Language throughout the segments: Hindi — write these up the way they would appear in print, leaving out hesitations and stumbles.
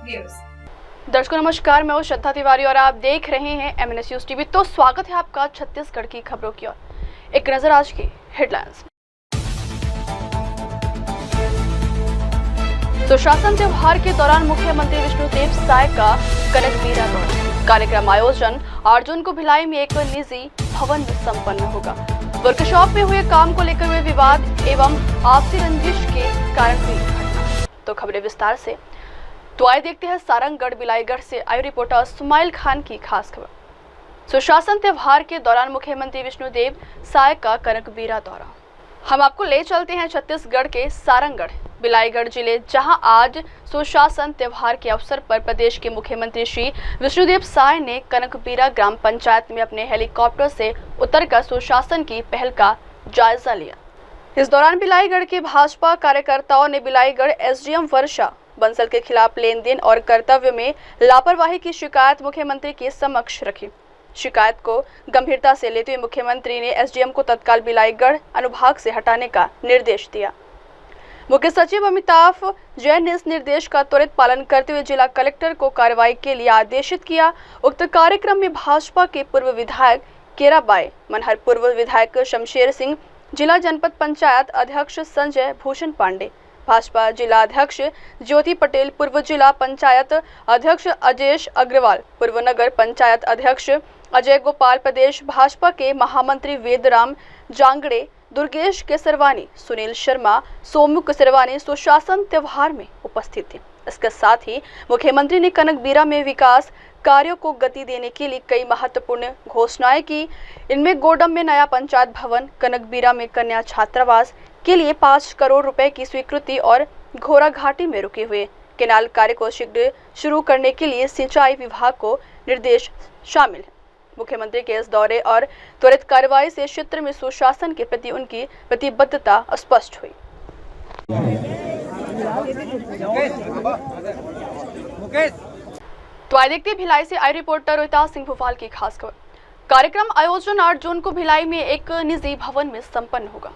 व्यूअर्स। दर्शकों नमस्कार, मैं हूं श्रद्धा तिवारी और आप देख रहे हैं MNS न्यूज टीवी। तो स्वागत है आपका छत्तीसगढ़ की खबरों की ओर। एक नजर आज की हेडलाइंस। सुशासन त्योहार के दौरान मुख्यमंत्री विष्णुदेव साय का कनकबीरा दौरा। कार्यक्रम आयोजन 8 जून को भिलाई में एक निजी भवन में संपन्न होगा। वर्कशॉप में हुए काम को लेकर हुए विवाद एवं आपसी रंजिश के कारण हुई घटना। तो खबरें विस्तार से। तो आइए देखते हैं सारंगगढ़ बिलाईगढ़ से आयु रिपोर्टर सुमाइल खान की खास खबर। सुशासन त्योहार के दौरान मुख्यमंत्री विष्णुदेव साय का कनकबीरा दौरा। हम आपको ले चलते हैं छत्तीसगढ़ के सारंगगढ़ बिलाईगढ़ जिले, जहां आज सुशासन त्योहार के अवसर पर प्रदेश के मुख्यमंत्री श्री विष्णुदेव साय ने कनकबीरा ग्राम पंचायत में अपने हेलीकॉप्टर से उतरकर सुशासन की पहल का जायजा लिया। इस दौरान बिलाईगढ़ के भाजपा कार्यकर्ताओं ने बिलाईगढ़ SDM वर्षा बंसल के खिलाफ लेन देन और कर्तव्य में लापरवाही की शिकायत मुख्यमंत्री के समक्ष रखी। शिकायत को गंभीरता से लेते हुए मुख्यमंत्री ने SDM को तत्काल बिलाईगढ़ अनुभाग से हटाने का निर्देश दिया। मुख्य सचिव अमिताभ जैन ने इस निर्देश का त्वरित पालन करते हुए जिला कलेक्टर को कार्रवाई के लिए आदेशित किया। उक्त कार्यक्रम में भाजपा के पूर्व विधायक केराबाई मनहर, पूर्व विधायक शमशेर सिंह, जिला जनपद पंचायत अध्यक्ष संजय भूषण पांडे, भाजपा जिला अध्यक्ष ज्योति पटेल, पूर्व जिला पंचायत अध्यक्ष अजेश अग्रवाल, पूर्व नगर पंचायत अध्यक्ष अजय गोपाल, प्रदेश भाजपा के महामंत्री वेदराम जांगड़े, दुर्गेश केसरवानी, सुनील शर्मा, सोमू केसरवानी सुशासन त्योहार में उपस्थित थे। इसके साथ ही मुख्यमंत्री ने कनकबीरा में विकास कार्यों को गति देने के लिए कई महत्वपूर्ण घोषणाएं की। इनमें गोडम में नया पंचायत भवन, कनकबीरा में कन्या छात्रावास के लिए 5 करोड़ रुपए की स्वीकृति और घोरा घाटी में रुके हुए केनाल कार्य को शीघ्र शुरू करने के लिए सिंचाई विभाग को निर्देश शामिल है। मुख्यमंत्री के इस दौरे और त्वरित कार्रवाई से क्षेत्र में सुशासन के प्रति उनकी प्रतिबद्धता स्पष्ट हुई। तो आइए देखते हैं भिलाई से आयु रिपोर्टर रोहिता सिंह भोपाल की खास खबर। कार्यक्रम आयोजन 8 जून को भिलाई में एक निजी भवन में संपन्न होगा।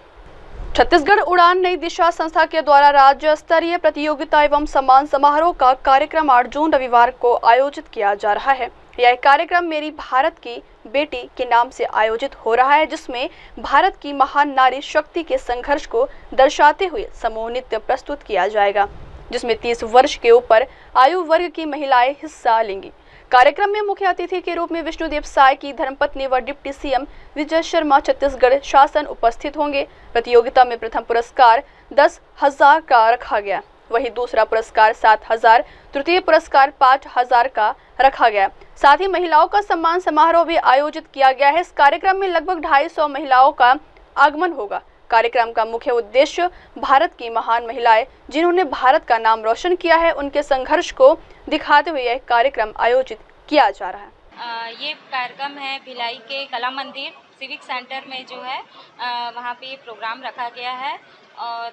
छत्तीसगढ़ उड़ान नई दिशा संस्था के द्वारा राज्य स्तरीय प्रतियोगिता एवं सम्मान समारोह का कार्यक्रम 8 जून रविवार को आयोजित किया जा रहा है। यह कार्यक्रम मेरी भारत की बेटी के नाम से आयोजित हो रहा है, जिसमें भारत की महान नारी शक्ति के संघर्ष को दर्शाते हुए समूह नृत्य प्रस्तुत किया जाएगा, जिसमें 30 वर्ष के ऊपर आयु वर्ग की महिलाएं हिस्सा लेंगी। कार्यक्रम में मुख्य अतिथि के रूप में विष्णुदेव साय की धर्मपत्नी व डिप्टी CM विजय शर्मा छत्तीसगढ़ शासन उपस्थित होंगे। प्रतियोगिता में प्रथम पुरस्कार 10,000 का रखा गया, वहीं दूसरा पुरस्कार 7,000, तृतीय पुरस्कार 5,000 का रखा गया। साथ ही महिलाओं का सम्मान समारोह भी आयोजित किया गया है। इस कार्यक्रम में लगभग 250 महिलाओं का आगमन होगा। कार्यक्रम का मुख्य उद्देश्य भारत की महान महिलाएं जिन्होंने भारत का नाम रोशन किया है, उनके संघर्ष को दिखाते हुए यह कार्यक्रम आयोजित किया जा रहा है। ये कार्यक्रम है भिलाई के कला मंदिर सिविक सेंटर में जो है वहाँ पे प्रोग्राम रखा गया है और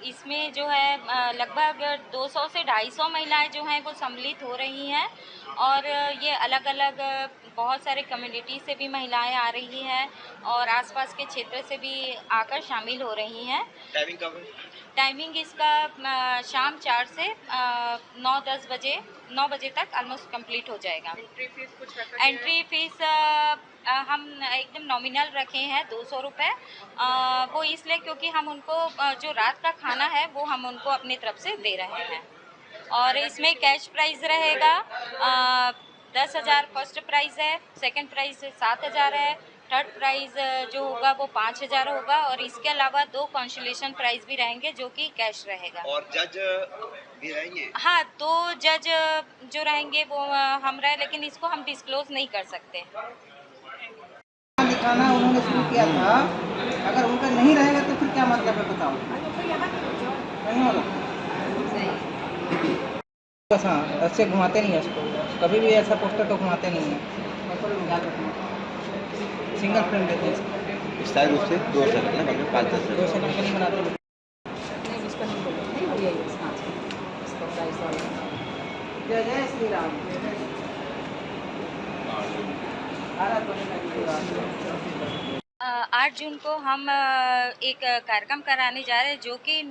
इसमें जो है लगभग 200 से 250 महिलाएं जो हैं वो सम्मिलित हो रही हैं और ये अलग अलग बहुत सारे कम्युनिटी से भी महिलाएं आ रही हैं और आसपास के क्षेत्र से भी आकर शामिल हो रही हैं। टाइमिंग कब है? टाइमिंग इसका शाम 4 से 9 बजे तक ऑलमोस्ट कंप्लीट हो जाएगा। एंट्री फीस कुछ रखा है? एंट्री फीस हम एकदम नॉमिनल रखे हैं 200 रुपये। वो इसलिए क्योंकि हम उनको जो रात का खाना है वो हम उनको अपनी तरफ से दे रहे हैं और इसमें कैश प्राइज़ रहेगा 10,000 फर्स्ट प्राइज़ है, सेकंड प्राइज़ 7,000 है, थर्ड प्राइज़ जो होगा वो 5,000 होगा और इसके अलावा 2 कंसोलेशन प्राइज़ भी रहेंगे जो कि कैश रहेगा। और जज भी रहेंगे? हाँ, 2 जज जो रहेंगे वो हम रहे, लेकिन इसको हम डिस्क्लोज नहीं कर सकते। दिखाना उन्होंने शुरू किया था, अगर उनका नहीं रहेगा तो फिर क्या मतलब है बताओ? नहीं होगा। हाँ, ऐसे घुमाते नहीं है उसको, कभी भी ऐसा पोस्टर तो घुमाते नहीं है। सिंगल फ्रेम देते हैं विस्तार रूप से 2 सेकंड ना, 5-10 2 सेकंड के नहीं बनाते। जय जय श्री राम। 8 जून को हम एक कार्यक्रम कराने जा रहे हैं जो कि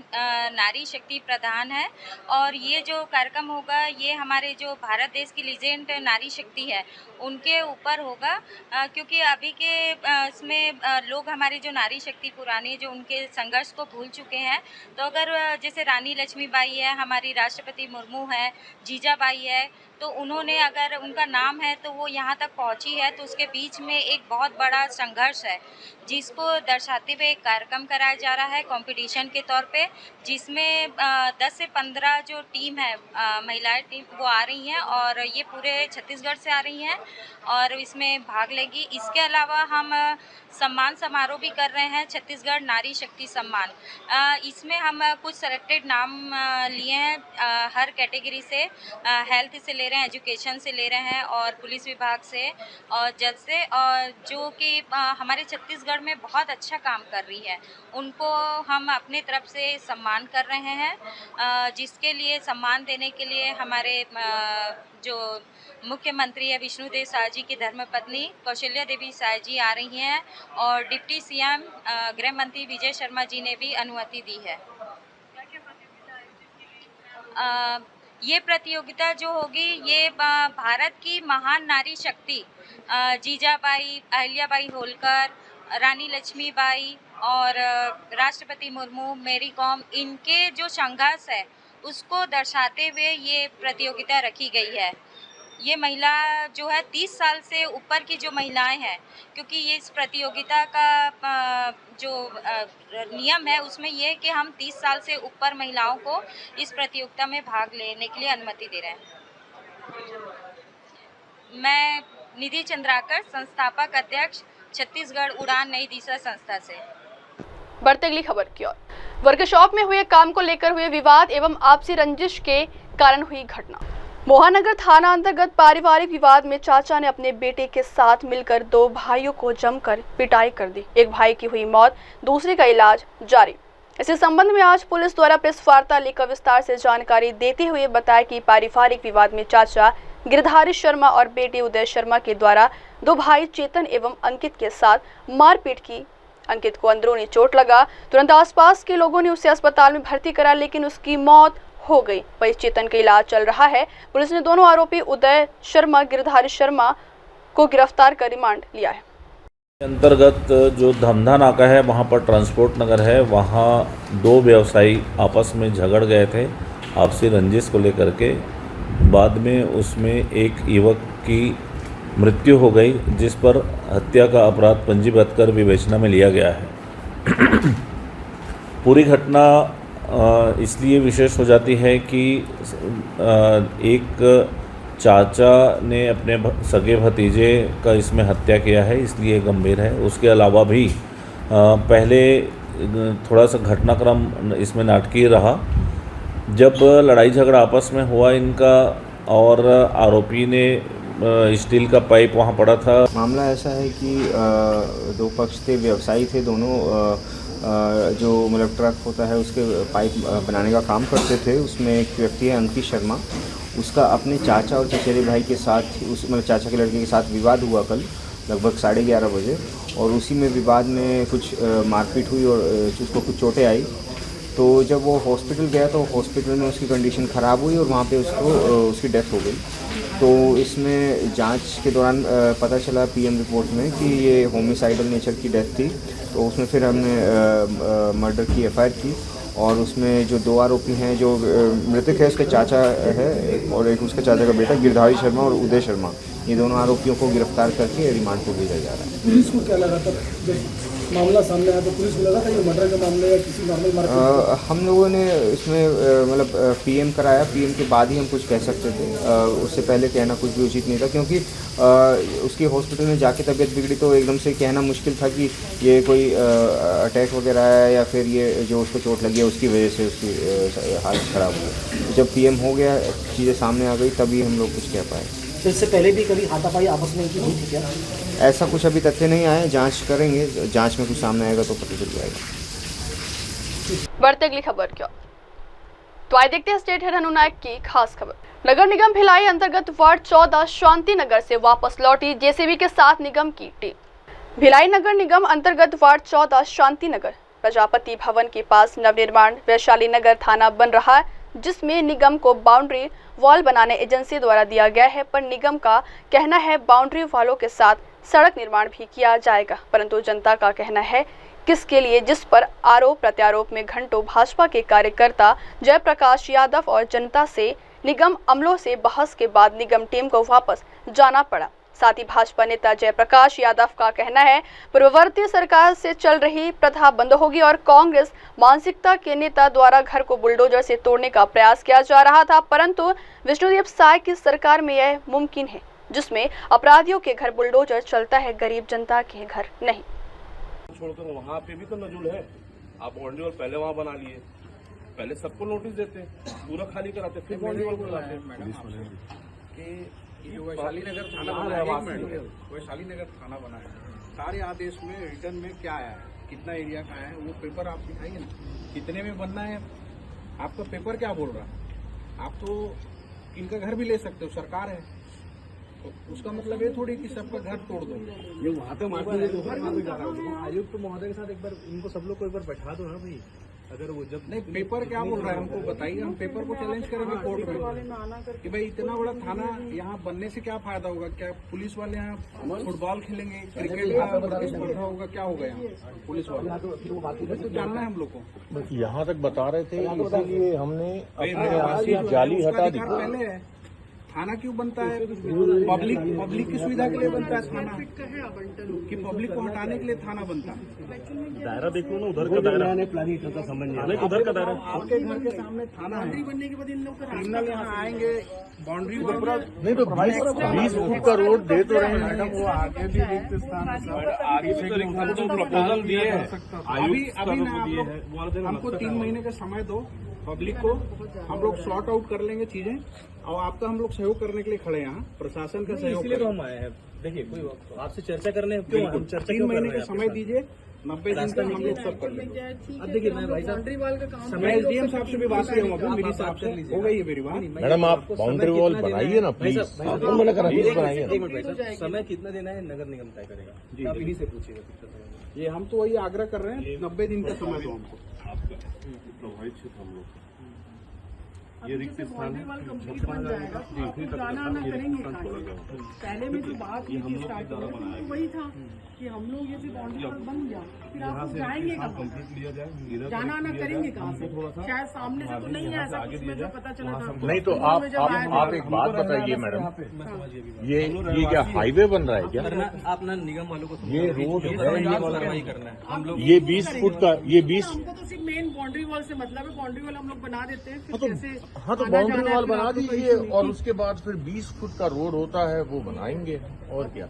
नारी शक्ति प्रदान है। और ये जो कार्यक्रम होगा ये हमारे जो भारत देश की लीजेंड नारी शक्ति है उनके ऊपर होगा, क्योंकि अभी के इसमें लोग हमारी जो नारी शक्ति पुरानी जो उनके संघर्ष को भूल चुके हैं। तो अगर जैसे रानी लक्ष्मीबाई है, हमारी राष्ट्रपति मुर्मू है, जीजाबाई है, तो उन्होंने अगर उनका नाम है तो वो यहाँ तक पहुँची है, तो उसके बीच में एक बहुत बड़ा संघर्ष है जिसको दर्शाते हुए एक कार्यक्रम कराया जा रहा है कंपटीशन के तौर पे, जिसमें 10 से 15 जो टीम है महिलाएं टीम वो आ रही हैं और ये पूरे छत्तीसगढ़ से आ रही हैं और इसमें भाग लेगी। इसके अलावा हम सम्मान समारोह भी कर रहे हैं, छत्तीसगढ़ नारी शक्ति सम्मान। इसमें हम कुछ सेलेक्टेड नाम लिए हैं हर कैटेगरी से, हेल्थ से ले रहे हैं, एजुकेशन से ले रहे हैं और पुलिस विभाग से और जज से, और जो कि हमारे छत्तीसगढ़ में बहुत अच्छा काम कर रही है उनको हम अपने तरफ से सम्मान कर रहे हैं। जिसके लिए सम्मान देने के लिए हमारे जो मुख्यमंत्री है विष्णुदेव साय जी की धर्मपत्नी कौशल्या देवी साय जी आ रही हैं और डिप्टी सीएम गृह मंत्री विजय शर्मा जी ने भी अनुमति दी है। ये प्रतियोगिता जो होगी ये भारत की महान नारी शक्ति जीजाबाई, अहिल्याबाई होलकर, रानी लक्ष्मीबाई और राष्ट्रपति मुर्मू, मेरी कॉम, इनके जो संघर्ष है उसको दर्शाते हुए ये प्रतियोगिता रखी गई है। ये महिला जो है 30 साल से ऊपर की जो महिलाएं हैं, क्योंकि ये इस प्रतियोगिता का जो नियम है उसमें ये है कि हम 30 साल से ऊपर महिलाओं को इस प्रतियोगिता में भाग लेने के लिए अनुमति दे रहे हैं। मैं निधि चंद्राकर, संस्थापक अध्यक्ष, छत्तीसगढ़ उड़ान नई दिशा संस्था से। बढ़ते अगली खबर की ओर। वर्कशॉप में हुए काम को लेकर हुए विवाद एवं आपसी रंजिश के कारण हुई घटना। मोहननगर थाना अंतर्गत पारिवारिक विवाद में चाचा ने अपने बेटे के साथ मिलकर 2 भाइयों को जमकर पिटाई कर दी। एक भाई की हुई मौत, दूसरे का इलाज जारी। इसी संबंध में आज पुलिस द्वारा प्रेस वार्ता लेकर विस्तार से जानकारी देते हुए बताया कि पारिवारिक विवाद में चाचा गिरधारी शर्मा और बेटे उदय शर्मा के द्वारा 2 भाई चेतन एवं अंकित के साथ मारपीट की। अंकित को अंदरूनी चोट लगा। तुरंत आसपास के लोगों ने उसे अस्पताल में भर्ती करा, लेकिन उसकी मौत हो गई। वही चेतन का इलाज चल रहा है। पुलिस ने दोनों आरोपी उदय शर्मा, गिरधारी शर्मा को गिरफ्तार कर रिमांड लिया है। अंतर्गत जो धमधा नाका है वहाँ पर ट्रांसपोर्ट नगर है, वहाँ 2 व्यवसायी आपस में झगड़ गए थे आपसी रंजिश को लेकर के। बाद में उसमें एक युवक की मृत्यु हो गई, जिस पर हत्या का अपराध पंजीबद्ध कर विवेचना में लिया गया है। पूरी घटना इसलिए विशेष हो जाती है कि एक चाचा ने अपने सगे भतीजे का इसमें हत्या किया है, इसलिए गंभीर है। उसके अलावा भी पहले थोड़ा सा घटनाक्रम इसमें नाटकीय रहा। जब लड़ाई झगड़ा आपस में हुआ इनका और आरोपी ने स्टील का पाइप वहाँ पड़ा था। मामला ऐसा है कि 2 पक्ष थे, व्यवसायी थे दोनों, जो मतलब ट्रक होता है उसके पाइप बनाने का काम करते थे। उसमें एक व्यक्ति है अंकित शर्मा, उसका अपने चाचा और चचेरे भाई के साथ उस मतलब चाचा के लड़के के साथ विवाद हुआ कल लगभग 11:30 बजे, और उसी में विवाद में कुछ मारपीट हुई और उसको कुछ चोटें आई। तो जब वो हॉस्पिटल गया तो हॉस्पिटल में उसकी कंडीशन ख़राब हुई और वहाँ पे उसकी डेथ हो गई। तो इसमें जांच के दौरान पता चला पीएम रिपोर्ट में कि ये होमिसाइडल नेचर की डेथ थी। तो उसमें फिर हमने मर्डर की एफआईआर की और उसमें जो 2 आरोपी हैं, जो मृतक है उसके चाचा है और एक उसके चाचा का बेटा गिरधारी शर्मा और उदय शर्मा, ये दोनों आरोपियों को गिरफ्तार करके रिमांड को भेजा जा रहा है। पुलिस को क्या लगा था जब मामला सामने आया, तो पुलिस को लगा था ये मर्डर का मामला या किसी नॉर्मल मारपीट? हम लोगों ने इसमें मतलब पीएम कराया, पीएम के बाद ही हम कुछ कह सकते थे। उससे पहले कहना कुछ भी उचित नहीं था, क्योंकि उसकी हॉस्पिटल में जाके तबीयत बिगड़ी तो एकदम से कहना मुश्किल था कि ये कोई अटैक वगैरह है या फिर ये जो उसको चोट लगी है उसकी वजह से उसकी हालत ख़राब हुई। जब पीएम हो गया, चीज़ें सामने आ गई, तभी हम लोग कुछ कह पाए। तो इससे पहले भी कभी हाथापाई आपस में की हुई थी क्या? ऐसा कुछ अभी तथ्य नहीं आए, जांच करेंगे, जांच में कुछ सामने आएगा तो पता चल जाएगा। बढ़ते अगली खबर क्या, तो आइए देखते हैं स्टेट हेड अनुनायक की खास खबर। नगर निगम भिलाई अंतर्गत वार्ड 14 शांति नगर से वापस लौटी जेसीबी के साथ निगम की टीम। भिलाई नगर निगम अंतर्गत वार्ड 14 शांति नगर प्रजापति भवन के पास नवनिर्माण वैशाली नगर थाना बन रहा है, जिसमें निगम को बाउंड्री वॉल बनाने एजेंसी द्वारा दिया गया है, पर निगम का कहना है बाउंड्री वॉलों के साथ सड़क निर्माण भी किया जाएगा, परंतु जनता का कहना है किसके लिए, जिस पर आरोप प्रत्यारोप में घंटों भाजपा के कार्यकर्ता जयप्रकाश यादव और जनता से निगम अमलों से बहस के बाद निगम टीम को वापस जाना पड़ा। साथ ही भाजपा नेता जयप्रकाश यादव का कहना है पूर्ववर्ती सरकार से चल रही प्रथा बंद होगी और कांग्रेस मानसिकता के नेता द्वारा घर को बुलडोजर से तोड़ने का प्रयास किया जा रहा था, परंतु विष्णुदेव साय की सरकार में यह मुमकिन है, जिसमें अपराधियों के घर बुलडोजर चलता है, गरीब जनता के घर नहीं। छोड़कर वहाँ पे भी तो नजूल है। आप बाउंड्री वॉल पहले वहाँ बना लिए, पहले सबको नोटिस देते, पूरा खाली कराते, फिर बाउंड्री वॉल बनाते। वैशाली नगर थाना बना है, वैशाली नगर थाना बना है, सारे आदेश में रिटर्न में क्या आया है, कितना एरिया का है, वो पेपर आप दिखाइए ना, कितने में बनना है, आपका पेपर क्या बोल रहा है। आप तो इनका घर भी ले सकते हो, सरकार है, तो उसका मतलब ये थोड़ी कि सबका घर तोड़ दो। ये वहाँ तो आयुक्त महोदय के साथ एक बार इनको सब लोग को एक बार बैठा दो ना भाई, अगर वो जब नहीं पेपर क्या बोल रहा है हमको बताइए, हम पेपर को चैलेंज करेंगे कोर्ट में कि भाई इतना बड़ा थाना यहाँ बनने से क्या फायदा होगा, क्या पुलिस वाले यहाँ फुटबॉल खेलेंगे, क्रिकेट का प्रतिस्पर्धा होगा, क्या होगा यहाँ पुलिस वाले, तो जानना है हम लोग को। यहाँ तक बता रहे थे, इसीलिए हमने अपने यहाँ से जाली हटा दी। पहले है थाना क्यों बनता है, पब्लिक की सुविधा के लिए बनता है थाना, कि पब्लिक को हटाने के लिए थाना बनता है। दायरा देखो ना, उधर का दायरा प्लानिंग का समझ नहीं, उधर का दायरा आपके घर के सामने थाना है, बनने के बाद इन लोग क्रिमिनल यहाँ आएंगे, बाउंड्री नहीं तो 20 फुट का रोड दे तो रहे हैं मैडम, वो आगे भी रिक्त स्थान आगे तो प्रपोजल दिए हैं, अभी ना हमको 3 महीने का समय दो, पब्लिक को हम लोग सॉर्ट आउट कर लेंगे चीजें, और आपका हम लोग सहयोग करने के लिए खड़े हैं, प्रशासन का सहयोग, इसलिए तो हम आए हैं। देखिए कोई आपसे चर्चा करने क्यों हम चर्चा 3 महीने का समय दीजिए, 90 दिन तक हम लोग सब कर लेंगे। अब देखिए मैं भाई साहब मैं एसडीएम साहब से भी बात किया हूँ, मेरी साहब से हो गई है मेरी बात। मैडम आप बाउंड्री वॉल बनाइए ना प्लीज, आपको मैंने कहा प्लीज बनाइए ना। समय कितना देना है नगर निगम तय करेगा, आप इन्हीं से पूछिएगा। ये हम तो वही आग्रह कर रहे हैं, 90 दिन का समय दो हमको। प्रभावित क्षेत्र हम लोग ये रिक्त स्थान कंप्लीट बन जाएगा, जाना आना करेंगे। पहले में जो बात हुई थी स्टार्टिंग में तो वही था कि हम लोग ये बाउंड्री वॉल बन गया, फिर आप जाएंगे कहाँ, जाना आना करेंगे कहाँ से, शायद सामने से तो नहीं है ऐसा कुछ, मुझे पता चला था। नहीं तो आप एक बात बताइए मैडम, ये क्या हाईवे बन रहा है क्या? आप ना निगम वालों को ये रोड है, करना है हम लोग, ये 20 फुट का, ये 20 हमको तो सिर्फ मेन बाउंड्री वॉल से मतलब है, बाउंड्री वॉल हम लोग बना देते हैं, फिर कैसे हाँ तो बाउंड्री वॉल बना दीजिए और उसके बाद फिर 20 फुट का रोड होता है वो बनाएंगे, और क्या,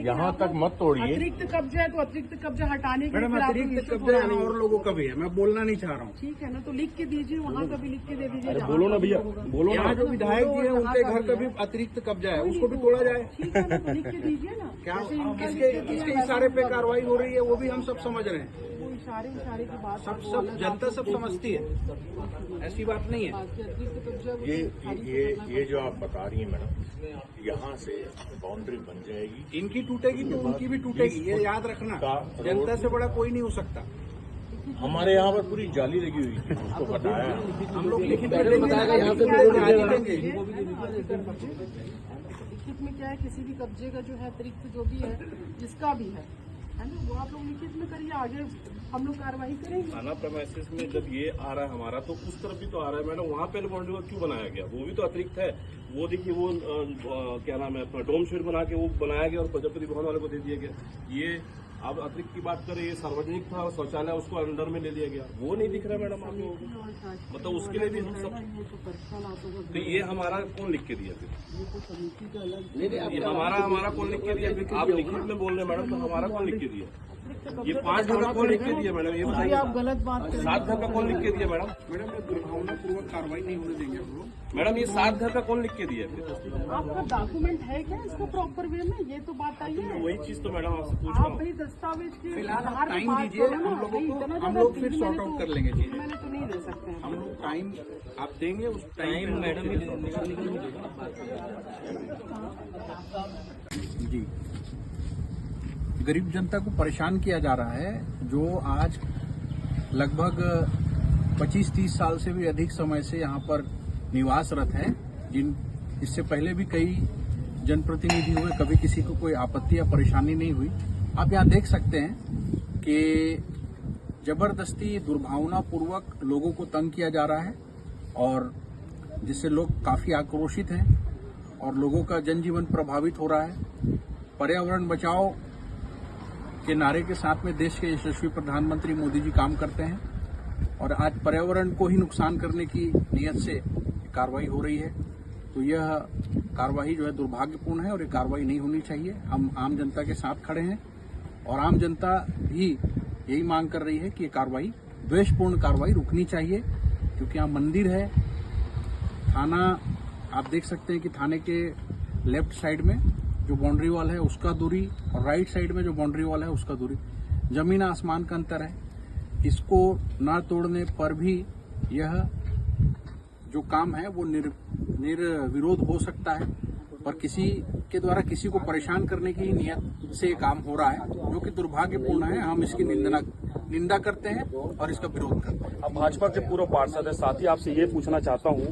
यहाँ तक मत तोड़िए। अतिरिक्त कब्जा है तो अतिरिक्त कब्जा हटाने के मैडम अतिरिक्त कब्जा और लोगों का भी है, मैं बोलना नहीं चाह रहा हूँ। ठीक है ना, तो लिख के दीजिए, वहाँ का भी लिख के दे दीजिए। बोलो ना भैया, बोलो यहाँ जो विधायक जी है उनके घर का भी अतिरिक्त कब्जा है, उसको भी तोड़ा जाए। ठीक है ना, तो लिख के दीजिए ना। क्या किसके इशारे पे कार्रवाई हो रही है वो भी हम सब समझ रहे हैं, वो इशारे की बात सब जनता सब समझती है, ऐसी बात नहीं है। अतिरिक्त कब्जा ये जो आप बता रही हैं मैडम, यहाँ से बाउंड्री बन जाएगी, इनकी टूटेगी तो उनकी भी टूटेगी, ये याद रखना, जनता से बड़ा कोई नहीं हो सकता। हमारे यहाँ पर पूरी जाली लगी हुई है, उसको बताया हम लोग लिखित में क्या है, किसी भी कब्जे का जो है अतिरिक्त जो भी है जिसका भी है ना, वो आप लोग लिखित में करिए, आगे हम लोग कार्रवाई करेंगे। थाना प्रेमाइसिस में जब ये आ रहा है हमारा, तो उस तरफ भी तो आ रहा है मैडम, वहाँ पे बाउंड्री वॉल क्यों बनाया गया, वो भी तो अतिरिक्त है। वो देखिए वो क्या नाम है अपना डोम शेड बना के वो बनाया गया और प्रजापति भवन वाले को दे दिया गया। ये आप अतिरिक्त की बात करें, ये सार्वजनिक था शौचालय, उसको अंदर में ले लिया गया, वो नहीं दिख रहा मैडम आप लोगों को, मतलब उसके लिए भी हम सब, तो ये हमारा कौन लिख के दिया फिर, ये हमारा कौन लिख के दिया, आप लिखित में बोल रहे हैं मैडम, तो हमारा कौन लिख के दिया, ये 5 घर का कौन लिख के दिया मैडम, ये बताइए आप गलत बात कर रहे हैं। 7 घर का कौन लिख के दिया मैडम, मैडम दुर्भावनापूर्वक कार्रवाई नहीं होने देंगे हम लोग। मैडम ये 7 घर का कौन लिख के दिया आपका डॉक्यूमेंट है क्या इसका प्रॉपर वे में, ये तो बात आई है। वही चीज तो मैडम आपसे पूछ रहा आप हूँ। भाई दस्तावेज के फिलहाल आधार पे टाइम बात दीजिए करो ना, हम लोगों को, इतना हम ज्यादा लोग फिर दिन सॉर्ट मैंने आउट तो- कर लेंगे चीजें, मैंने तो नहीं दे सकते हैं हम लोग टाइम आप देंगे उस टाइम मैडम जी गरीब जनता को परेशान किया जा रहा है, जो आज लगभग 25-30 साल से भी अधिक समय से यहाँ पर निवासरत है, जिन इससे पहले भी कई जनप्रतिनिधि हुए, कभी किसी को कोई आपत्ति या परेशानी नहीं हुई। आप यहाँ देख सकते हैं कि जबरदस्ती दुर्भावनापूर्वक लोगों को तंग किया जा रहा है और जिससे लोग काफी आक्रोशित हैं और लोगों का जनजीवन प्रभावित हो रहा है। पर्यावरण बचाओ के नारे के साथ में देश के यशस्वी प्रधानमंत्री मोदी जी काम करते हैं और आज पर्यावरण को ही नुकसान करने की नीयत से कार्रवाई हो रही है। तो यह कार्रवाई जो है दुर्भाग्यपूर्ण है और ये कार्रवाई नहीं होनी चाहिए। हम आम जनता के साथ खड़े हैं और आम जनता भी यही मांग कर रही है कि ये कार्रवाई, द्वेषपूर्ण कार्रवाई रुकनी चाहिए, क्योंकि यहाँ मंदिर है। थाना आप देख सकते हैं कि थाने के लेफ्ट साइड में जो बाउंड्री वॉल है उसका दूरी और राइट साइड में जो बाउंड्री वॉल है उसका दूरी जमीन आसमान का अंतर है। इसको ना तोड़ने पर भी यह जो काम है वो निर्विरोध हो सकता है, पर किसी के द्वारा किसी को परेशान करने की नियत से काम हो रहा है, जो कि दुर्भाग्यपूर्ण है। हम इसकी निंदा करते हैं और इसका विरोध करते हैं। अब भाजपा के पूर्व पार्षद है, साथ ही आपसे ये पूछना चाहता हूँ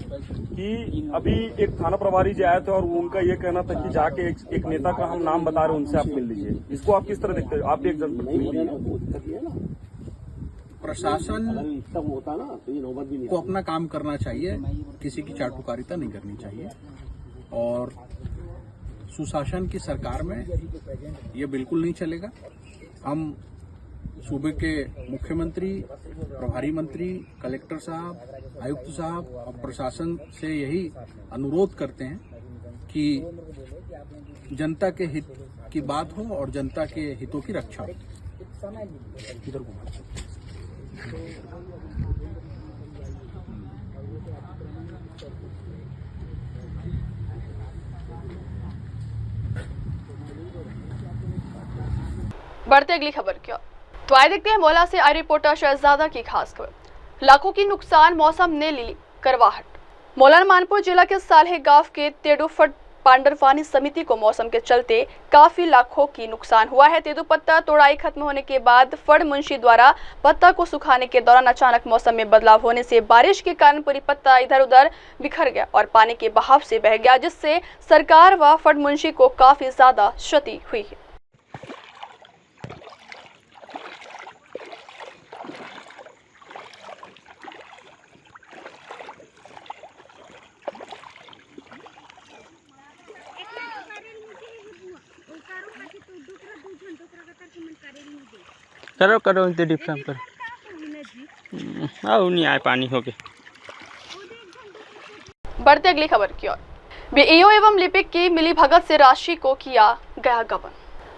कि अभी एक थाना प्रभारी जी आए थे और उनका ये कहना था कि जाके एक नेता का हम नाम बता रहे हैं, उनसे आप मिल लीजिए। इसको आप किस तरह देखते हैं? आप भी एक जनप्रतिनिधि, प्रशासन को अपना काम करना चाहिए, किसी की चाटुकारिता नहीं करनी चाहिए और सुशासन की सरकार में ये बिल्कुल नहीं चलेगा। हम सूबे के मुख्यमंत्री, प्रभारी मंत्री, कलेक्टर साहब, आयुक्त साहब और प्रशासन से यही अनुरोध करते हैं कि जनता के हित की बात हो और जनता के हितों की रक्षा हो। बढ़ते अगली खबर की ओर। तो आइए देखते हैं मौला से आई रिपोर्टर शहजादा की खास खबर। लाखों की नुकसान, मौसम ने ली करवाहट। मौलाना मानपुर जिला के सालेह गांव के तेडुफट पांडरवानी समिति को मौसम के चलते काफी लाखों की नुकसान हुआ है। तेदू पत्ता तोड़ाई खत्म होने के बाद फड़ मुंशी द्वारा पत्ता को सुखाने के दौरान अचानक मौसम में बदलाव होने से बारिश के कारण पूरी पत्ता इधर उधर बिखर गया और पानी के बहाव से बह गया, जिससे सरकार व फड़ मुंशी को काफी ज्यादा क्षति हुई है। करो करो इनते डिफरेंट कर आओ नहीं आए पानी हो गए। बढ़ते अगली खबर की ओर। बीईओ एवं लिपिक की मिली भगत से राशि को किया गया गबन।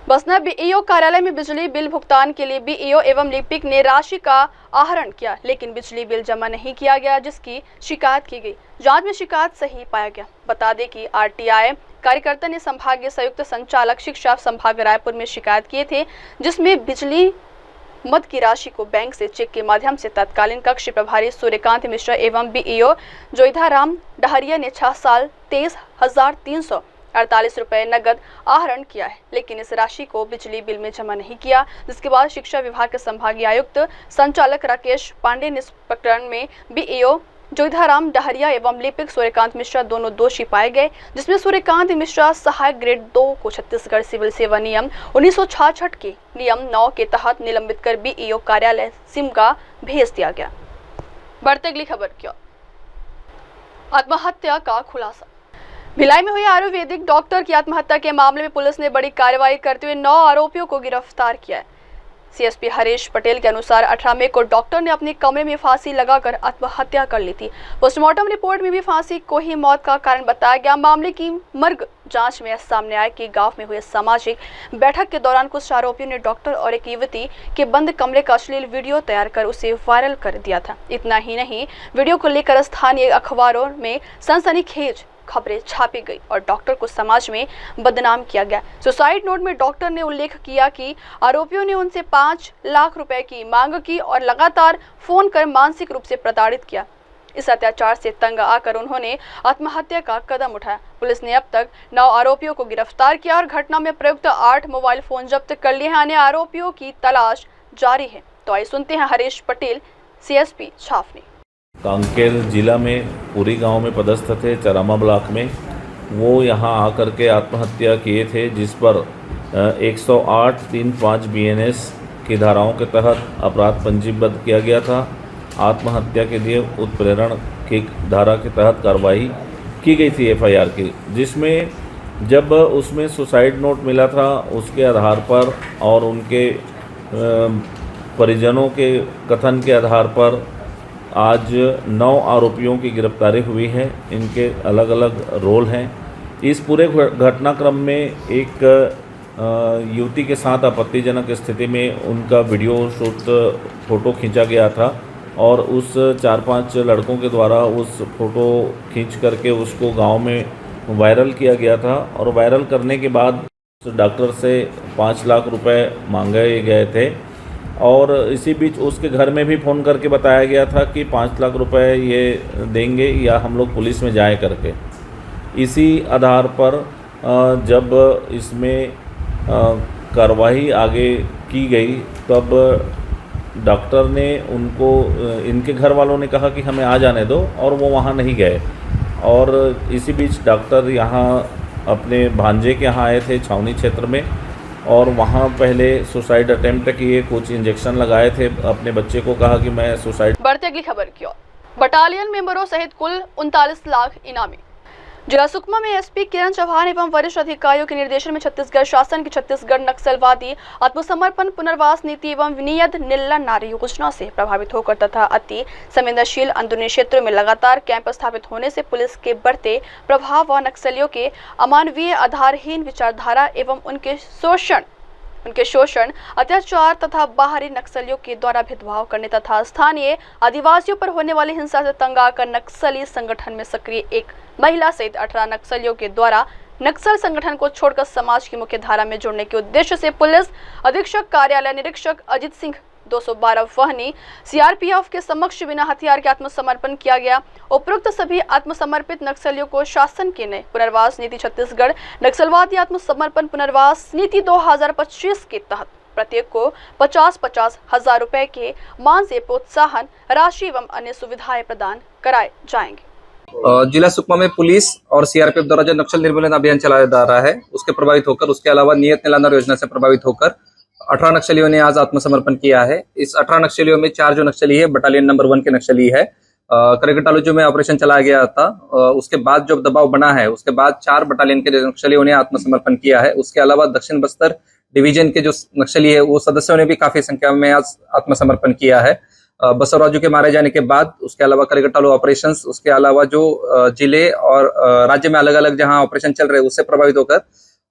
बसना बीईओ कार्यालय में बिजली बिल भुगतान के लिए बीईओ एवं लिपिक ने राशि का आहरण किया, लेकिन बिजली बिल जमा नहीं किया गया, जिसकी शिकायत की गई। जांच में शिकायत सही पाया गया। बता दें कि आरटीआई कार्यकर्ता ने संभागीय संयुक्त संचालक शिक्षा संभाग रायपुर में शिकायत किए थे, जिसमें बिजली मद की राशि को बैंक से चेक के माध्यम से तत्कालीन कक्ष प्रभारी सूर्यकांत मिश्रा एवं बीईओ जोईधाराम डहरिया ने 6 साल 23,348 रुपए नगद आहरण किया है, लेकिन इस राशि को बिजली बिल में जमा नहीं किया, जिसके बाद शिक्षा विभाग के संभागीय आयुक्त संचालक राकेश पांडे ने इस प्रकरण में बीईओ जोईधाराम डहरिया एवं लिपिक सूर्यकांत मिश्रा दोनों दोषी पाए गए, जिसमें सूर्यकांत मिश्रा सहायक ग्रेड 2 को छत्तीसगढ़ सिविल सेवा नियम 1966 के नियम 9 के तहत निलंबित कर बीईओ कार्यालय सिमगा भेज दिया गया। बढ़ते अगली खबर की ओर। आत्महत्या का खुलासा। भिलाई में हुई आयुर्वेदिक डॉक्टर की आत्महत्या के मामले में पुलिस ने बड़ी कार्रवाई करते हुए 9 आरोपियों को गिरफ्तार किया है। सीएसपी हरीश पटेल के अनुसार 18 मई को डॉक्टर ने अपने कमरे में फांसी लगाकर आत्महत्या कर ली थी। पोस्टमार्टम रिपोर्ट में भी फांसी को ही मौत का कारण बताया गया। मामले की मर्ग जांच में सामने आया कि गांव में हुए सामाजिक बैठक के दौरान कुछ आरोपियों ने डॉक्टर और एक युवती के बंद कमरे का अश्लील वीडियो तैयार कर उसे वायरल कर दिया था। इतना ही नहीं, वीडियो को लेकर स्थानीय अखबारों में सनसनीखेज खबरें छापी गई और डॉक्टर को समाज में बदनाम किया गया। सुसाइड नोट में डॉक्टर ने उल्लेख किया कि आरोपियों ने उनसे 5 लाख रुपए की मांग की और लगातार फोन कर मानसिक रूप से प्रताड़ित किया। इस अत्याचार से तंग आकर उन्होंने आत्महत्या का कदम उठाया। पुलिस ने अब तक 9 आरोपियों को गिरफ्तार किया और घटना में प्रयुक्त 8 मोबाइल फोन जब्त कर लिए हैं। अन्य आरोपियों की तलाश जारी है। तो आइए सुनते हैं हरीश पटेल, CSP छावनी। कांकेर जिला में पुरी गांव में पदस्थ थे, चरामा ब्लॉक में। वो यहां आकर के आत्महत्या किए थे, जिस पर 108-3-5 BNS की धाराओं के तहत अपराध पंजीबद्ध किया गया था। आत्महत्या के लिए उत्प्रेरण की धारा के तहत कार्रवाई की गई थी FIR की, जिसमें जब उसमें सुसाइड नोट मिला था उसके आधार पर और उनके परिजनों के कथन के आधार पर आज 9 आरोपियों की गिरफ्तारी हुई है। इनके अलग अलग रोल हैं। इस पूरे घटनाक्रम में एक युवती के साथ आपत्तिजनक स्थिति में उनका वीडियो शूट फ़ोटो खींचा गया था और उस 4-5 लड़कों के द्वारा उस फ़ोटो खींच करके उसको गांव में वायरल किया गया था और वायरल करने के बाद डॉक्टर से 5 लाख रुपए मांगे गए थे और इसी बीच उसके घर में भी फ़ोन करके बताया गया था कि 5 लाख रुपए ये देंगे या हम लोग पुलिस में जाए करके। इसी आधार पर जब इसमें कार्रवाई आगे की गई तब डॉक्टर ने उनको, इनके घर वालों ने कहा कि हमें आ जाने दो और वो वहाँ नहीं गए। और इसी बीच डॉक्टर यहाँ अपने भांजे के यहाँ आए थे छावनी क्षेत्र में और वहाँ पहले सुसाइड अटेम्प्ट किए, कुछ इंजेक्शन लगाए थे, अपने बच्चे को कहा कि मैं सुसाइड। बढ़ते अगली खबर की ओर। बटालियन मेंबरों सहित कुल 39 लाख इनामी। जिला सुकमा में SP किरण चौहान एवं वरिष्ठ अधिकारियों के निर्देशन में छत्तीसगढ़ शासन की छत्तीसगढ़ नक्सलवादी आत्मसमर्पण पुनर्वास नीति एवं विनियद नीला नारी योजना से प्रभावित होकर तथा अति संवेदनशील अंदरूनी क्षेत्रों में लगातार कैंप स्थापित होने से पुलिस के बढ़ते प्रभाव व नक्सलियों के अमानवीय आधारहीन विचारधारा एवं उनके शोषण, अत्याचार तथा बाहरी नक्सलियों के द्वारा भेदभाव करने तथा स्थानीय आदिवासियों पर होने वाली हिंसा से तंग आकर नक्सली संगठन में सक्रिय एक महिला सहित 18 नक्सलियों के द्वारा नक्सल संगठन को छोड़कर समाज की मुख्य धारा में जोड़ने के उद्देश्य से पुलिस अधीक्षक कार्यालय निरीक्षक अजित सिंह 212 वहनी CRPF के समक्ष बिना हथियार के आत्मसमर्पण किया गया। उपरोक्त सभी आत्मसमर्पित नक्सलियों को शासन के नए पुनर्वास नीति छत्तीसगढ़ नक्सलवादी आत्मसमर्पण पुनर्वास नीति 2025 के तहत प्रत्येक को 50-50 हजार रुपए के मान से प्रोत्साहन राशि एवं अन्य सुविधाएं प्रदान कराए जाएंगे। जिला सुकमा में पुलिस और CRPF द्वारा जो नक्सल निर्मूलन अभियान चलाया जा रहा है उसके प्रभावित होकर, उसके अलावा नियत नीलांबर योजना से प्रभावित होकर 18 नक्सलियों ने आज आत्मसमर्पण किया है। इस 18 नक्सलियों में 4 जो नक्सली है बटालियन नंबर 1 के नक्सली है। करकटालू जो में ऑपरेशन चलाया गया था उसके बाद जो दबाव बना है उसके बाद 4 बटालियन के नक्सलियों ने आत्मसमर्पण किया है। उसके अलावा दक्षिण बस्तर डिवीजन के जो नक्सली है वो सदस्यों ने भी काफी संख्या में आज आत्मसमर्पण किया है। बसवराजू के मारे जाने के बाद उसके अलावा करकटालू ऑपरेशंस, उसके अलावा जो जिले और राज्य में अलग अलग जहां ऑपरेशन चल रहे हैं उससे प्रभावित होकर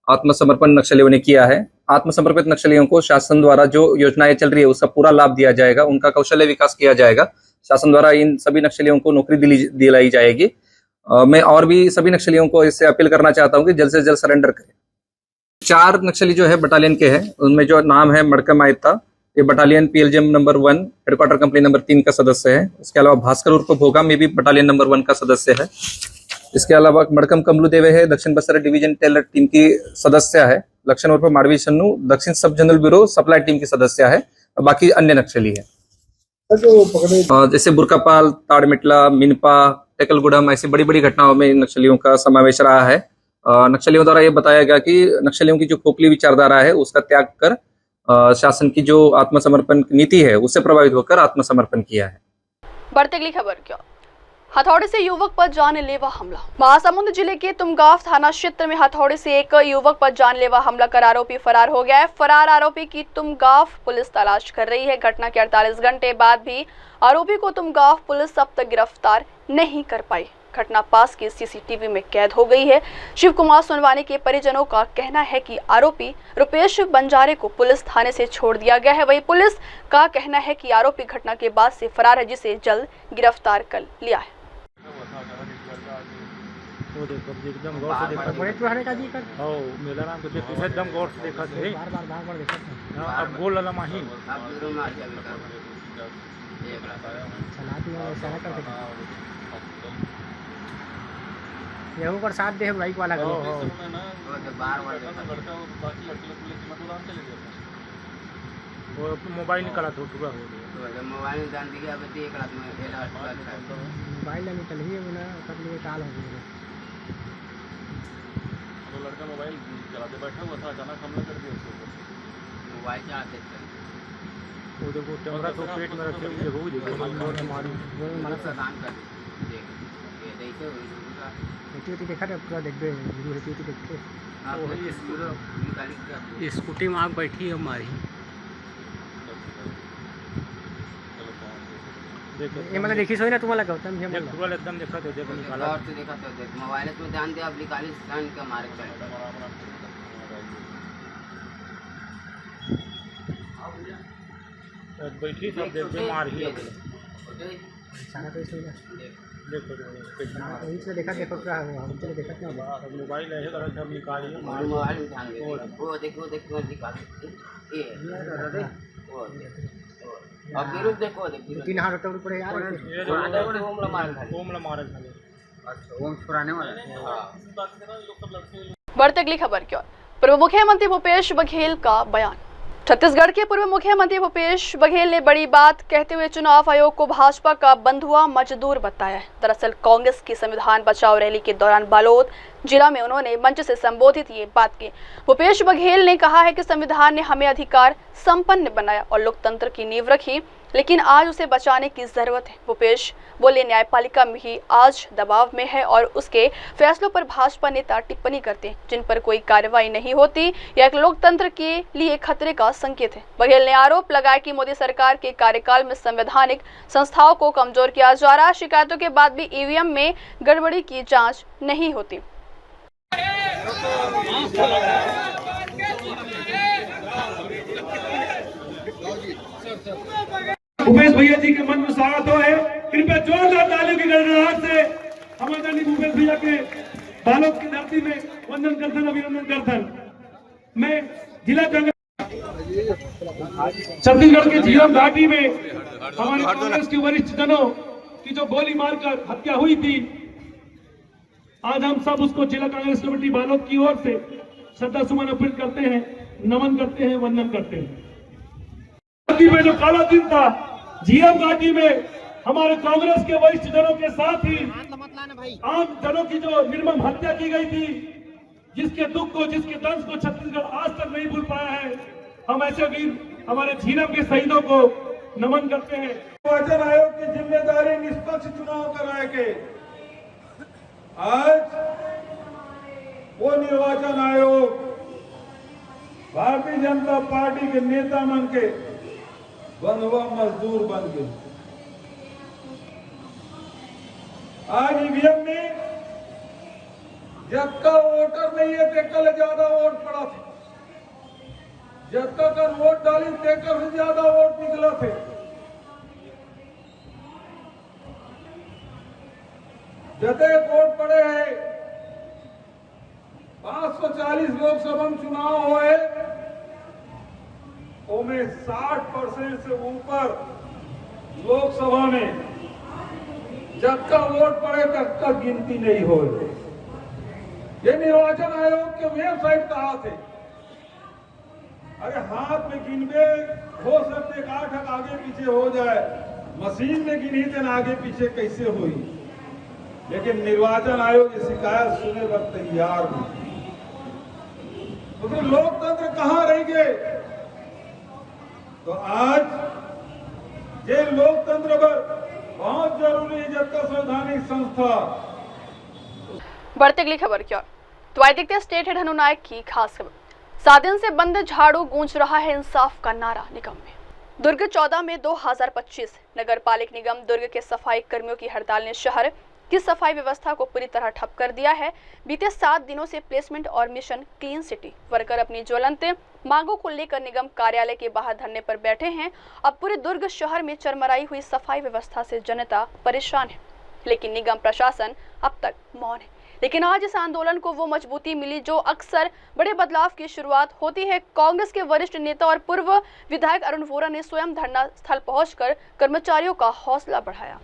आत्मसमर्पण नक्सलियों ने किया है। आत्मसमर्पित नक्सलियों को शासन द्वारा जो योजनाएं चल रही है उसका पूरा लाभ दिया जाएगा, उनका कौशल्य विकास किया जाएगा। शासन द्वारा इन सभी नक्सलियों को नौकरी दिलाई जाएगी। मैं और भी सभी नक्सलियों को इससे अपील करना चाहता हूं कि जल्द से जल्द सरेंडर करें। 4 नक्सली जो है बटालियन के हैं, उनमें जो नाम है मड़कम आयता, ये battalion PLGM number 1 headquarter company number 3 का सदस्य है। इसके अलावा भास्कर उर्फ भोगा में भी बटालियन नंबर 1 का सदस्य है। इसके अलावा मड़कम कमलू देवे है, दक्षिण बस्तर डिवीजन टेलर टीम की सदस्य है। लक्षण उर्फ माडवी सन्नू दक्षिण सब जनरल ब्यूरो सप्लाई टीम की सदस्य है। बाकी अन्य नक्सली है जैसे बुरकापाल, ताड़मिटला, मिनपा, टेकलगुड़म, ऐसी बड़ी बड़ी घटनाओं में इन नक्सलियों का समावेश रहा है। नक्सलियों द्वारा यह बताया गया कि नक्सलियों की जो खोखली विचारधारा है उसका त्याग कर शासन की जो आत्मसमर्पण नीति है उससे प्रभावित होकर आत्मसमर्पण किया है। बढ़ते अगली खबर क्या। हथौड़े से युवक पर जानलेवा हमला। महासमुंद जिले के तुमगांव थाना क्षेत्र में हथौड़े से एक युवक पर जानलेवा हमला कर आरोपी फरार हो गया है। फरार आरोपी की तुमगांव पुलिस तलाश कर रही है। घटना के 48 घंटे बाद भी आरोपी को तुमगांव पुलिस अब तक गिरफ्तार नहीं कर पाई। घटना पास की CCTV में कैद हो गई है। शिव कुमार सोनवानी के परिजनों का कहना है कि आरोपी रुपेश बंजारे को पुलिस थाने से छोड़ दिया गया है। वहीं पुलिस का कहना है कि आरोपी घटना के बाद से फरार है, जिसे जल्द गिरफ्तार कर लिया है। तो वो देखो एकदम गौर से देखा बड़े तुहरे का जी कर हो मेला नाम को देखो एकदम गौर से देखा थे बार देखा था अब गोल वाला माही चला दिया ऐसा कर दे ये ऊपर साथ दे बाइक वाला का हो बार वो मोबाइल निकाला तो टूटा हो गया मोबाइल जान दिया अब देख रात में खेला मोबाइल निकल ही ना कर लिए काल हो गया तो लड़का मोबाइल चलाते बैठा हुआ था अचानक हमला कर दिया उसको मोबाइल चलाते वो देखो कैमरा तो पेट में रखे हुए देखो देखो मारी वो मारा प्रदान कर देख ये देखो देखा था पूरा देख दे वीडियो है देखते ये स्कूटी में आग बैठी है हमारी ये मतलब देखी सोई ना तुम्हाला गौतम ये मतलब पूरा एकदम देखा तो देखो निकाला और से देखा तो देख मोबाइल में ध्यान दे अब निकाली स्टैंड का मारे चल बैठी सब देख के मार ही सारा तो सोई ना देखो यही से देखा देखो क्या है हम तो देखा क्या मोबाइल है कर सब निकाली मोबाइल में ध्यान दे वो देखो निकाल ये अब विरुद्ध देखो तीन हाथ उठा ऊपर यार ओमला मार अच्छा ओम छुड़ाने वाला बढ़ते अगली खबर की ओर। पूर्व मुख्यमंत्री भूपेश बघेल का बयान। छत्तीसगढ़ के पूर्व मुख्यमंत्री भूपेश बघेल ने बड़ी बात कहते हुए चुनाव आयोग को भाजपा का बंधुआ मजदूर बताया है। दरअसल कांग्रेस की संविधान बचाओ रैली के दौरान बालोद जिला में उन्होंने मंच से संबोधित ये बात की। भूपेश बघेल ने कहा है कि संविधान ने हमें अधिकार संपन्न बनाया और लोकतंत्र की नींव रखी, लेकिन आज उसे बचाने की जरूरत है। भूपेश बोले न्यायपालिका में ही आज दबाव में है और उसके फैसलों पर भाजपा नेता टिप्पणी करते हैं जिन पर कोई कार्रवाई नहीं होती। यह एक लोकतंत्र के लिए खतरे का संकेत है। बघेल ने आरोप लगाया कि मोदी सरकार के कार्यकाल में संवैधानिक संस्थाओं को कमजोर किया जा रहा है। शिकायतों के बाद भी ईवीएम में गड़बड़ी की जांच नहीं होती। भूपेश भैया जी के मन में स्वागत हो है। कृपया जोरदार तालियों की गड़गड़ाहट से हमारे भूपेश भैया के बालोद की धरती में वंदन करथन, अभिनंदन करथन। मैं जिला छत्तीसगढ़ के झीरम घाटी में हमारे कांग्रेस के वरिष्ठ जनों की जो गोली मारकर हत्या हुई थी, आज हम सब उसको जिला कांग्रेस कमेटी बालोद की ओर से श्रद्धा सुमन अर्पित करते हैं, नमन करते हैं, वंदन करते हैं। में जो काला दिन था, झीरम घाटी में हमारे कांग्रेस के वरिष्ठ जनों के साथ ही आम जनों की जो निर्मम हत्या की गई थी, जिसके दुख को, जिसके दंश को छत्तीसगढ़ आज तक नहीं भूल पाया है। हम ऐसे वीर हमारे झीरम के शहीदों को नमन करते हैं। निर्वाचन आयोग की जिम्मेदारी निष्पक्ष चुनाव कराए के, आज वो निर्वाचन आयोग भारतीय जनता पार्टी के नेता मन के बंधुआ मजदूर बन गए। आज ईवीएम में जितना वोटर नहीं है तेकर ज्यादा वोट पड़ा था, जितना का वोट डाली तेकर से ज्यादा वोट निकला थे। जते वोट पड़े हैं 540 लोकसभा में चुनाव हुए, उनमें 60% से ऊपर लोकसभा में जब का वोट पड़े तब तक गिनती नहीं हो। ये निर्वाचन आयोग के वेबसाइट कहा थे, अरे हाथ में गिनबे हो सकते 8 आगे पीछे हो जाए, मशीन में गिनी दिन आगे पीछे कैसे हुई। लेकिन निर्वाचन आयोग की शिकायत सुने पर तैयार नहीं। तो लोकतंत्र कहाँ रहेंगे? तो आज ये लोकतंत्र पर बहुत जरूरी है जब तक संवैधानिक संस्था। बढ़ते अगली खबर की ओर। तो आइए देखते हैं स्टेट हेड हनु नायक की खास खबर। 7 दिन से बंद झाड़ू गूंज रहा है इंसाफ का नारा निगम में। दुर्ग 14 में 2025 नगर पालिक निगम दुर्ग के सफाई कर्मियों की हड़ताल ने शहर की सफाई व्यवस्था को पूरी तरह ठप कर दिया है। बीते 7 दिनों से प्लेसमेंट और मिशन क्लीन सिटी वर्कर अपनी ज्वलंत मांगों को लेकर निगम कार्यालय के बाहर धरने पर बैठे हैं। अब पूरे दुर्ग शहर में चरमराई हुई सफाई व्यवस्था से जनता परेशान है, लेकिन निगम प्रशासन अब तक मौन है। लेकिन आज इस आंदोलन को वो मजबूती मिली जो अक्सर बड़े बदलाव की शुरुआत होती है। कांग्रेस के वरिष्ठ नेता और पूर्व विधायक अरुण वोरा ने स्वयं धरना स्थल पहुंचकर कर्मचारियों का हौसला बढ़ाया।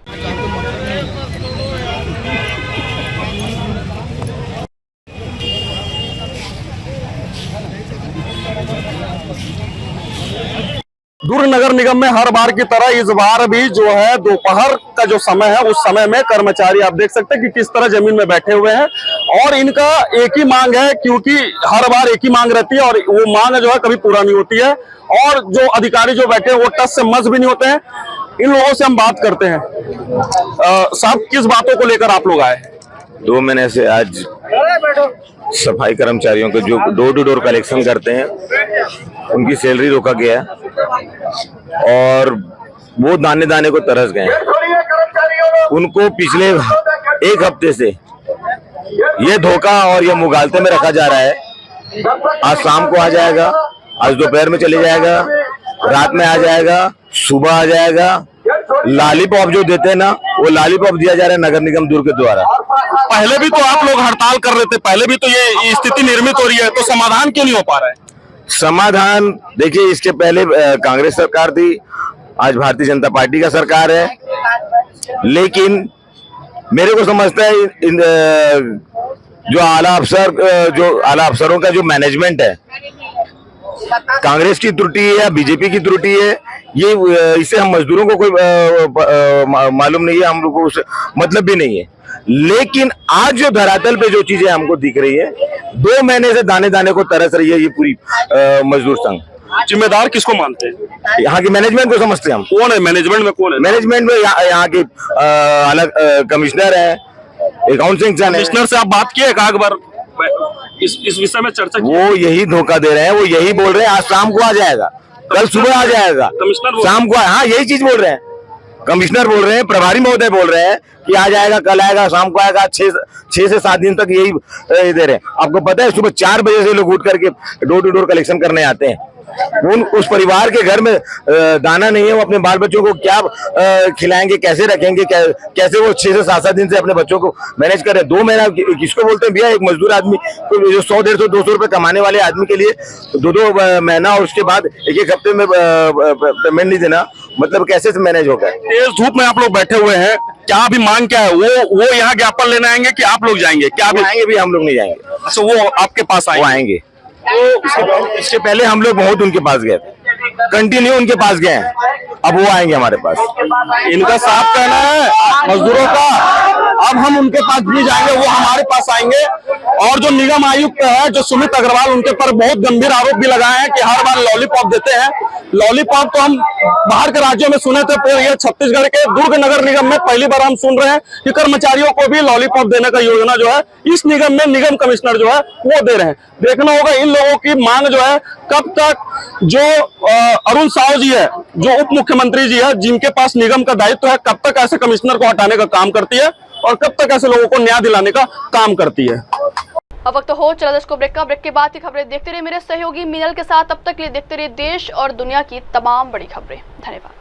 दुर्ग नगर निगम में हर बार की तरह इस बार भी जो है दोपहर का जो समय है उस समय में कर्मचारी आप देख सकते हैं कि किस तरह जमीन में बैठे हुए हैं और इनका एक ही मांग है, क्योंकि हर बार एक ही मांग रहती है और वो मांग जो है कभी पूरा नहीं होती है और जो अधिकारी जो बैठे हैं वो टस से मस भी नहीं होते हैं। इन लोगों से हम बात करते हैं। साहब, किस बातों को लेकर आप लोग आए? 2 महीने से आज सफाई कर्मचारियों को जो डोर टू डोर कलेक्शन करते हैं उनकी सैलरी रोका गया और वो दाने दाने को तरस गए। उनको पिछले 1 हफ्ते से ये धोखा और ये मुगालते में रखा जा रहा है। आज शाम को आ जाएगा, आज दोपहर में चले जाएगा, रात में आ जाएगा, सुबह आ जाएगा। लॉलीपॉप जो देते हैं ना, वो लॉलीपॉप दिया जा रहा है नगर निगम दुर्ग के द्वारा। पहले भी तो आप लोग हड़ताल कर रहे थे, पहले भी तो ये स्थिति निर्मित हो रही है, तो समाधान क्यों नहीं हो पा रहा है? समाधान देखिए, इसके पहले कांग्रेस सरकार थी, आज भारतीय जनता पार्टी का सरकार है, लेकिन मेरे को समझता है जो आला अफसरों का जो मैनेजमेंट है, कांग्रेस की त्रुटि है या बीजेपी की त्रुटि है, ये इससे हम मजदूरों को कोई मालूम नहीं है, हम लोग को उससे मतलब भी नहीं है। लेकिन आज जो धरातल पे जो चीजें हमको दिख रही है, 2 महीने से दाने दाने को तरस रही है ये पूरी मजदूर संघ। जिम्मेदार किसको मानते हैं? यहाँ की मैनेजमेंट को समझते हैं हम। कौन है मैनेजमेंट में? कौन है मैनेजमेंट में? यहाँ के अलग कमिश्नर है, अकाउंटिंग कमिश्नर से आप बात किए एक बार इस विषय में चर्चा? वो यही धोखा दे रहे हैं, वो यही बोल रहे हैं आज शाम को आ जाएगा, कल सुबह आ जाएगा, शाम को। हाँ, यही चीज बोल रहे हैं, कमिश्नर बोल रहे हैं, प्रभारी महोदय बोल रहे हैं कि आ जाएगा, कल आएगा, शाम को आएगा। 6 से 7 दिन तक यही दे रहे हैं। आपको पता है सुबह 4 बजे से लोग उठ करके डोर टू डोर कलेक्शन करने आते हैं। उस परिवार के घर में दाना नहीं है, वो अपने बाल बच्चों को क्या खिलाएंगे, कैसे रखेंगे, कैसे वो 6 से 7 दिन से अपने बच्चों को मैनेज कर रहे हैं। 2 महीना किसको बोलते हैं भैया? एक मजदूर आदमी जो 100, 150, 200 रुपए कमाने वाले आदमी के लिए 2 महीना और उसके बाद 1 हफ्ते में पेमेंट नहीं देना, मतलब कैसे से मैनेज होगा? तेज धूप में आप लोग बैठे हुए हैं, क्या अभी मांग क्या है? वो यहाँ ज्ञापन लेने आएंगे कि आप लोग जाएंगे? क्या आएंगे भी? हम लोग नहीं जाएंगे। अच्छा, वो आपके पास आएंगे। तो इसके पहले हम लोग बहुत उनके पास गए, कंटिन्यू उनके पास गए हैं, अब वो आएंगे हमारे पास। इनका साफ कहना है मजदूरों का, अब हम उनके पास भी जाएंगे, वो हमारे पास आएंगे। और जो निगम आयुक्त है जो सुमित अग्रवाल, उनके पर बहुत गंभीर आरोप भी लगाए हैं कि हर बार लॉलीपॉप देते हैं। लॉलीपॉप तो हम बाहर के राज्यों में सुने थे, पर ये छत्तीसगढ़ के दुर्ग नगर निगम में पहली बार हम सुन रहे हैं कि कर्मचारियों को भी लॉलीपॉप देने का योजना जो है इस निगम में निगम कमिश्नर जो है वो दे रहे हैं। देखना होगा इन लोगों की मांग जो है कब तक, जो अरुण साहू जी है, जो उप मुख्यमंत्री जी है, जिनके पास निगम का दायित्व है, कब तक ऐसे कमिश्नर को हटाने का काम करती है और कब तक ऐसे लोगों को न्याय दिलाने का काम करती है। अब वक्त हो चला दर्शकों ब्रेक का। ब्रेक के बाद की खबरें देखते रहिए मेरे सहयोगी मीनल के साथ। तब तक के लिए देखते रहिए देश और दुनिया की तमाम बड़ी खबरें। धन्यवाद।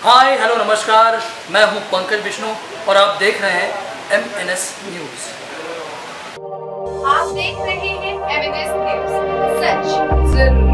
हाय हेलो नमस्कार, मैं हूं पंकज विष्णु और आप देख रहे हैं MNS न्यूज। आप देख रहे हैं MNS न्यूज, सच जरूर।